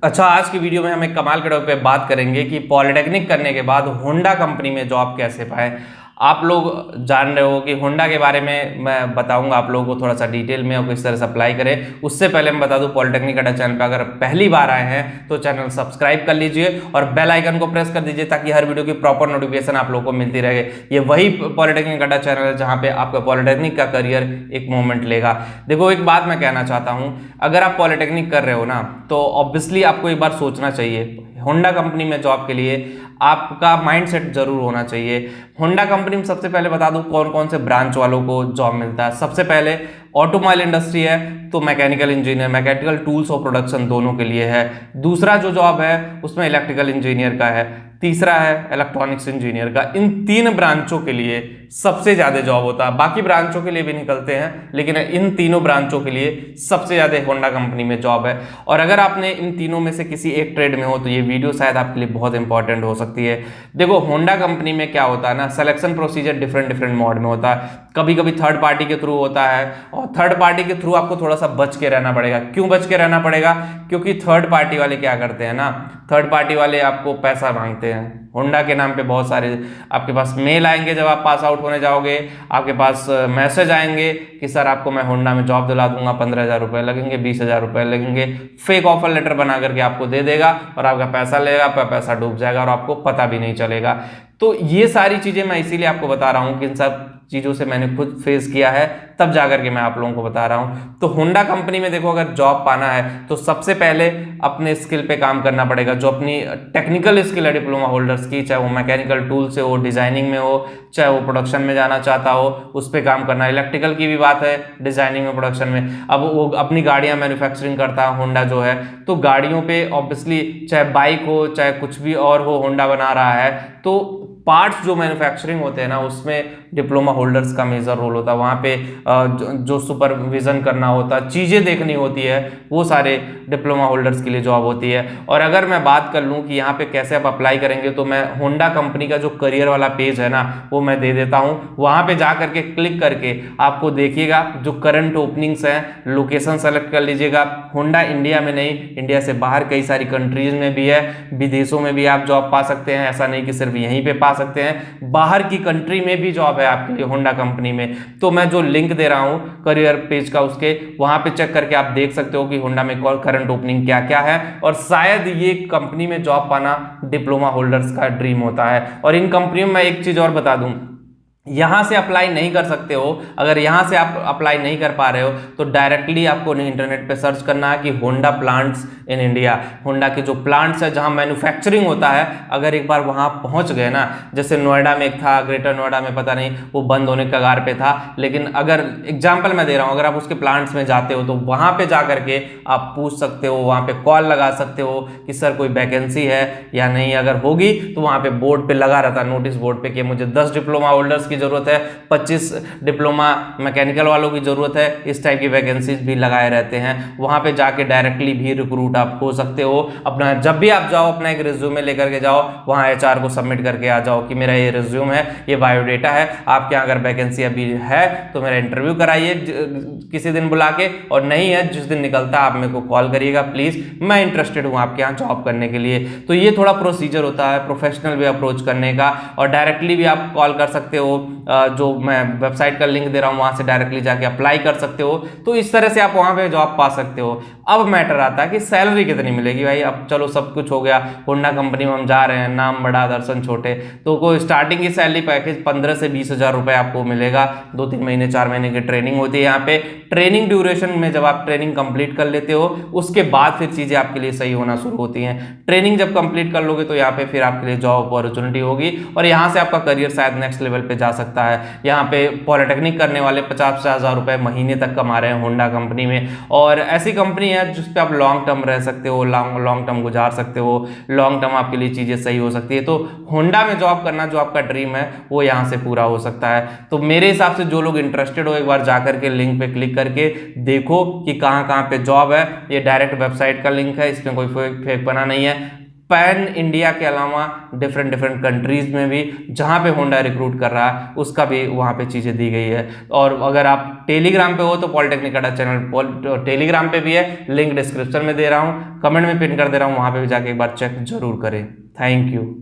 अच्छा, आज की वीडियो में हम एक कमाल के टॉपिक पे बात करेंगे कि पॉलिटेक्निक करने के बाद होंडा कंपनी में जॉब कैसे पाएं। आप लोग जान रहे हो कि होंडा के बारे में मैं बताऊंगा आप लोगों को थोड़ा सा डिटेल में और किस तरह से अप्लाई करें। उससे पहले मैं बता दूं, पॉलिटेक्निक अड्डा चैनल पर अगर पहली बार आए हैं तो चैनल सब्सक्राइब कर लीजिए और बेल आइकन को प्रेस कर दीजिए ताकि हर वीडियो की प्रॉपर नोटिफिकेशन आप लोगों को मिलती रहे। ये वही पॉलिटेक्निक अड्डा चैनल है जहाँ पे आपका पॉलिटेक्निक का करियर एक मोमेंट लेगा। देखो, एक बात मैं कहना चाहता हूँ, अगर आप पॉलिटेक्निक कर रहे हो ना तो ऑब्वियसली आपको एक बार सोचना चाहिए। होंडा कंपनी में जॉब के लिए आपका माइंडसेट जरूर होना चाहिए। होंडा कंपनी में सबसे पहले बता दूं कौन कौन से ब्रांच वालों को जॉब मिलता है। सबसे पहले ऑटोमोबाइल इंडस्ट्री है तो मैकेनिकल इंजीनियर, मैकेनिकल टूल्स और प्रोडक्शन दोनों के लिए है। दूसरा जो जॉब है उसमें इलेक्ट्रिकल इंजीनियर का है। तीसरा है इलेक्ट्रॉनिक्स इंजीनियर का। इन तीन ब्रांचों के लिए सबसे ज्यादा जॉब होता है। बाकी ब्रांचों के लिए भी निकलते हैं लेकिन इन तीनों ब्रांचों के लिए सबसे ज्यादा होंडा कंपनी में जॉब है। और अगर आपने इन तीनों में से किसी एक ट्रेड में हो तो ये वीडियो शायद आपके लिए बहुत इंपॉर्टेंट हो सकती है। देखो, होंडा कंपनी में क्या होता है ना, सिलेक्शन प्रोसीजर डिफरेंट मोड में होता है। कभी कभी थर्ड पार्टी के थ्रू होता है और थर्ड पार्टी के थ्रू आपको थोड़ा सा बच के रहना पड़ेगा। क्यों बच के रहना पड़ेगा? क्योंकि थर्ड पार्टी वाले क्या करते हैं ना, थर्ड पार्टी वाले आपको पैसा मांगते हैं। होंडा के नाम पे बहुत सारे आपके पास मेल आएंगे जब आप पास आउट होने जाओगे, आपके पास मैसेज आएंगे कि सर आपको मैं होंडा में जॉब दिला दूंगा, 15,000 रुपये लगेंगे, 20,000 रुपये लगेंगे। फेक ऑफर लेटर बना करके आपको दे देगा और आपका पैसा लेगा, पैसा डूब जाएगा और आपको पता भी नहीं चलेगा। तो ये सारी चीजें मैं इसीलिए आपको बता रहा हूँ कि इन सब चीज़ों से मैंने खुद फेस किया है, तब जाकर के मैं आप लोगों को बता रहा हूं। तो होंडा कंपनी में देखो, अगर जॉब पाना है तो सबसे पहले अपने स्किल पे काम करना पड़ेगा। जो अपनी टेक्निकल स्किल है डिप्लोमा होल्डर्स की, चाहे वो मैकेनिकल टूल से हो, डिजाइनिंग में हो, चाहे वो प्रोडक्शन में जाना चाहता हो, उस पर काम करना। इलेक्ट्रिकल की भी बात है, डिजाइनिंग में, प्रोडक्शन में। अब वो अपनी गाड़ियां मैन्युफैक्चरिंग करता है होंडा जो है, तो गाड़ियों पे ऑब्वियसली चाहे बाइक हो चाहे कुछ भी और हो, होंडा बना रहा है तो पार्ट्स जो मैन्युफैक्चरिंग होते हैं ना उसमें डिप्लोमा होल्डर्स का मेजर रोल होता है। वहाँ पे जो सुपरविजन करना होता है, चीज़ें देखनी होती है, वो सारे डिप्लोमा होल्डर्स के लिए जॉब होती है। और अगर मैं बात कर लूँ कि यहाँ पे कैसे आप अप्लाई करेंगे तो मैं होंडा कंपनी का जो करियर वाला पेज है ना वो मैं दे देता हूँ। वहाँ पे जा करके क्लिक करके आपको देखिएगा जो करंट ओपनिंग्स हैं, लोकेशन सेलेक्ट कर लीजिएगा। होंडा इंडिया में नहीं, इंडिया से बाहर कई सारी कंट्रीज में भी है, विदेशों में भी आप जॉब पा सकते हैं। ऐसा नहीं कि सिर्फ यहीं पे पा सकते हैं, बाहर की कंट्री में भी जॉब है आपके लिए होंडा कंपनी में। तो मैं जो लिंक दे रहा हूं करियर पेज का, उसके वहां पे चेक करके आप देख सकते हो कि होंडा में करंट ओपनिंग क्या क्या है। और शायद ये कंपनी में जॉब पाना डिप्लोमा होल्डर्स का ड्रीम होता है। और इन कंपनियों में मैं एक चीज और बता दूं, यहां से अप्लाई नहीं कर सकते हो। अगर यहां से आप अप्लाई नहीं कर पा रहे हो तो डायरेक्टली आपको इंटरनेट पे सर्च करना है कि Honda plants in India. Honda के जो प्लांट्स है जहां मैन्युफैक्चरिंग होता है, अगर एक बार वहां पहुंच गए ना, जैसे नोएडा में एक था, ग्रेटर नोएडा में पता नहीं वो बंद होने के कगार पे था, लेकिन अगर एग्जाम्पल मैं दे रहा हूं, अगर आप उसके प्लांट्स में जाते हो तो वहां पे जा करके आप पूछ सकते हो, वहां पे कॉल लगा सकते हो कि सर कोई वैकेंसी है या नहीं। अगर होगी तो वहां पे बोर्ड पे लगा रहता है, नोटिस बोर्ड पे, कि मुझे 10 डिप्लोमा होल्डर्स की जरूरत है, 25 डिप्लोमा मैकेनिकल वालों की जरूरत है। इस टाइप की वैकेंसीज भी लगाए रहते हैं। वहां पे जाके डायरेक्टली भी रिक्रूट आप हो सकते हो। अपना जब भी आप जाओ अपना एक रिज्यूमे लेकर के जाओ, वहां एचआर को सबमिट करके आ जाओ कि मेरा ये रिज्यूम है, ये बायोडेटा है, आपके यहाँ अगर वैकेंसी अभी है तो मेरा इंटरव्यू कराइए किसी दिन बुला के, और नहीं है जिस दिन निकलता है आप मेरे को कॉल करिएगा प्लीज, मैं इंटरेस्टेड हूँ आपके यहाँ जॉब करने के लिए। तो ये थोड़ा प्रोसीजर होता है प्रोफेशनल वे अप्रोच करने का। और डायरेक्टली भी आप कॉल कर सकते हो, जो मैं वेबसाइट का लिंक दे रहा हूं वहां से डायरेक्टली जाके अप्लाई कर सकते हो। तो इस तरह से आप वहां पे जॉब पा सकते हो। अब मैटर आता है कि सैलरी कितनी मिलेगी। भाई अब चलो सब कुछ हो गया, होंडा कंपनी में हम जा रहे हैं, नाम बड़ा दर्शन छोटे, तो कोई स्टार्टिंग की सैलरी पैकेज 15 से 20,000 रुपए आपको मिलेगा। 2-3 महीने 4 महीने की ट्रेनिंग होती है यहाँ पे। ट्रेनिंग ड्यूरेशन में जब आप ट्रेनिंग कंप्लीट कर लेते हो उसके बाद फिर चीजें आपके लिए सही होना शुरू होती हैं। ट्रेनिंग जब कंप्लीट कर लोगे तो यहाँ पे फिर आपके लिए जॉब अपॉर्चुनिटी होगी और यहाँ से आपका करियर शायद नेक्स्ट लेवल पे जा सकता है। यहाँ पे पॉलिटेक्निक करने वाले 50,000 रुपए महीने तक कमा रहे हैं होंडा कंपनी में। और ऐसी कंपनी है जिस पे आप लॉन्ग टर्म रह सकते हो, लॉन्ग टर्म गुजार सकते हो, लॉन्ग टर्म आपके लिए चीजें सही हो सकती है। तो होंडा में जॉब करना जो आपका ड्रीम है वो यहाँ से पूरा हो सकता है। तो मेरे हिसाब से जो लोग इंटरेस्टेड हो, एक बार जाकर के लिंक पे क्लिक करके देखो कि कहाँ कहाँ पे जॉब है। ये डायरेक्ट वेबसाइट का लिंक है, इसमें कोई फेक बना नहीं है। पैन इंडिया के अलावा डिफरेंट कंट्रीज में भी जहाँ पे होंडा रिक्रूट कर रहा है उसका भी वहाँ पे चीज़ें दी गई है। और अगर आप टेलीग्राम पे हो तो पॉलिटेक्निक अड्डा चैनल टेलीग्राम पे भी है, लिंक डिस्क्रिप्शन में दे रहा हूँ, कमेंट में पिन कर दे रहा हूँ, वहाँ पे भी जाके एक बार चेक जरूर करें। Thank you.